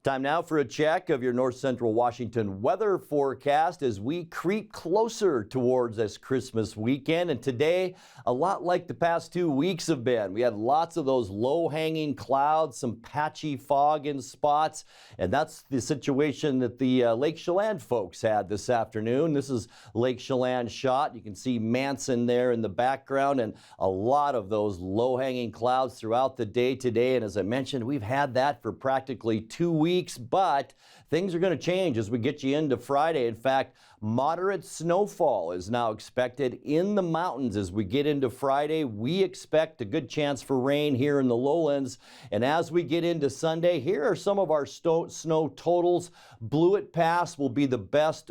Time now for a check of your north central Washington weather forecast as we creep closer towards this Christmas weekend. And today, a lot like the past 2 weeks have been. We had lots of those low-hanging clouds, some patchy fog in spots, and that's the situation that the Lake Chelan folks had this afternoon. This is Lake Chelan shot. You can see Manson there in the background and a lot of those low-hanging clouds throughout the day today. And as I mentioned, we've had that for practically 2 weeks. But things are going to change as we get you into Friday. In fact, moderate snowfall is now expected in the mountains as we get into Friday. We expect a good chance for rain here in the lowlands. And as we get into Sunday, here are some of our snow totals. Blewett Pass will be the best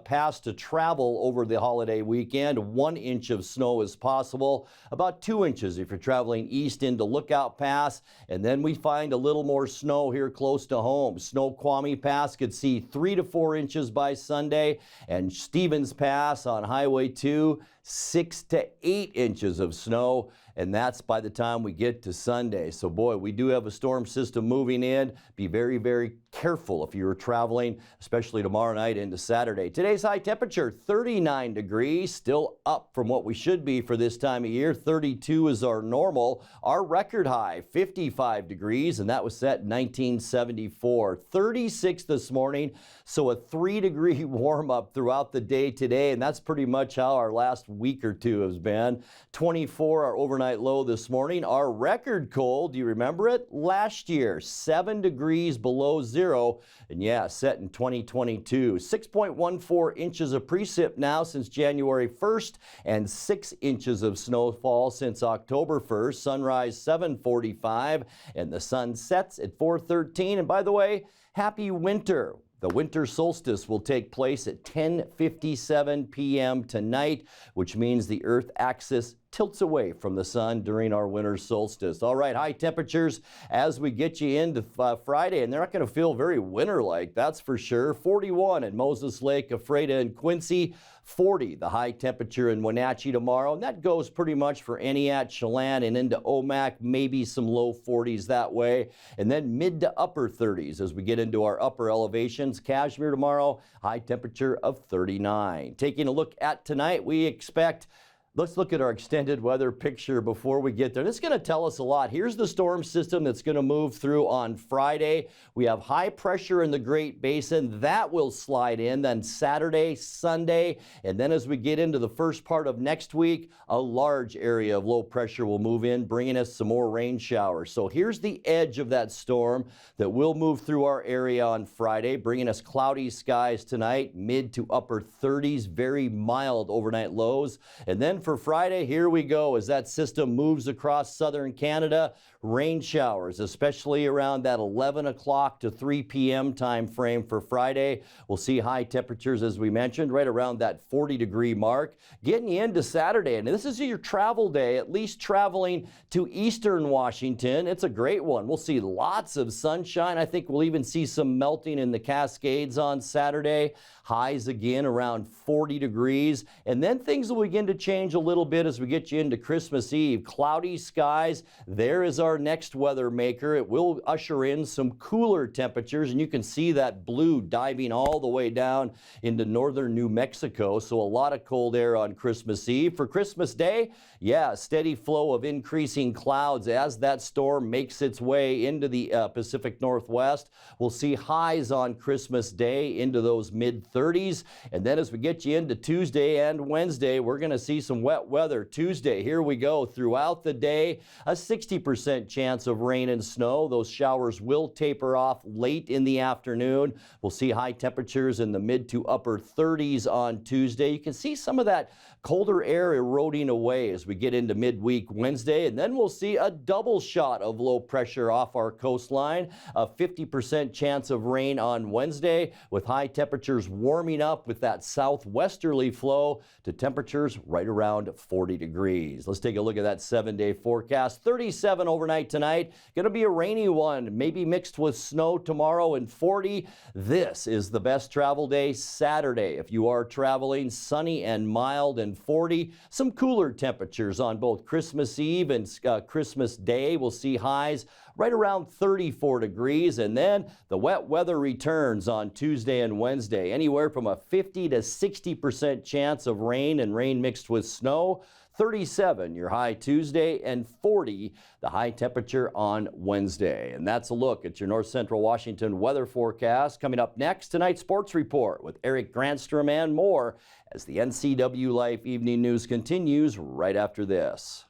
pass to travel over the holiday weekend. 1 inch of snow is possible, about 2 inches if you're traveling east into Lookout Pass. And then we find a little more snow here close to home. Snoqualmie Pass could see 3 to 4 inches by Sunday, and Stevens Pass on Highway 2, 6 to 8 inches of snow, and that's by the time we get to Sunday. So boy, we do have a storm system moving in. Be very, very careful if you're traveling, especially tomorrow night into Saturday. Today's high temperature, 39 degrees, still up from what we should be for this time of year. 32 is our normal. Our record high, 55 degrees, and that was set in 1974. 36 this morning, so a 3-degree warm up throughout the day today, and that's pretty much how our last week or two has been. 24 our overnight low this morning. Our record cold, do you remember it? Last year, 7 degrees below zero, and yeah, set in 2022. 6.14 inches of precip now since January 1st, and 6 inches of snowfall since October 1st. Sunrise 7:45, and the sun sets at 4:13. And by the way, happy winter. The winter solstice will take place at 10:57 p.m. tonight, which means the Earth axis tilts away from the sun during our winter solstice. All right, high temperatures as we get you into Friday, and they're not going to feel very winter-like, that's for sure. 41 in Moses Lake, Ephrata, and Quincy. 40 the high temperature in Wenatchee tomorrow, and that goes pretty much for Entiat, Chelan, and into Omak, maybe some low 40s that way, and then mid to upper 30s as we get into our upper elevations. Kashmir tomorrow, high temperature of 39. Taking a look at tonight, we expect. Let's look at our extended weather picture before we get there. This is going to tell us a lot. Here's the storm system that's going to move through on Friday. We have high pressure in the Great Basin. That will slide in then Saturday, Sunday, and then as we get into the first part of next week, a large area of low pressure will move in, bringing us some more rain showers. So here's the edge of that storm that will move through our area on Friday, bringing us cloudy skies tonight, mid to upper 30s, very mild overnight lows. And then for Friday, here we go as that system moves across southern Canada. Rain showers, especially around that 11 o'clock to 3 p.m. time frame for Friday. We'll see high temperatures, as we mentioned, right around that 40-degree mark. Getting you into Saturday, and this is your travel day, at least traveling to eastern Washington. It's a great one. We'll see lots of sunshine. I think we'll even see some melting in the Cascades on Saturday. Highs again around 40 degrees. And then things will begin to change a little bit as we get you into Christmas Eve. Cloudy skies. There is our next weather maker. It will usher in some cooler temperatures, and you can see that blue diving all the way down into northern New Mexico. So a lot of cold air on Christmas Eve. For Christmas Day, yeah, steady flow of increasing clouds as that storm makes its way into the Pacific Northwest. We'll see highs on Christmas Day into those mid-30s. And then as we get you into Tuesday and Wednesday, we're going to see some wet weather. Tuesday, here we go. Throughout the day, a 60% chance of rain and snow. Those showers will taper off late in the afternoon. We'll see high temperatures in the mid to upper 30s on Tuesday. You can see some of that colder air eroding away as we get into midweek Wednesday, and then we'll see a double shot of low pressure off our coastline. A 50% chance of rain on Wednesday, with high temperatures warming up with that southwesterly flow to temperatures right around 40 degrees. Let's take a look at that 7-day forecast. 37 overnight tonight. Going to be a rainy one, maybe mixed with snow tomorrow, and 40. This is the best travel day Saturday. If you are traveling, sunny and mild and 40. Some cooler temperatures on both Christmas Eve and Christmas Day. We'll see highs right around 34 degrees. And then the wet weather returns on Tuesday and Wednesday. Anywhere from a 50 to 60% chance of rain and rain mixed with snow. 37 your high Tuesday and 40 the high temperature on Wednesday. And that's a look at your North Central Washington weather forecast. Coming up next, tonight's sports report with Eric Granstrom and more as the NCWLIFE Evening News continues right after this.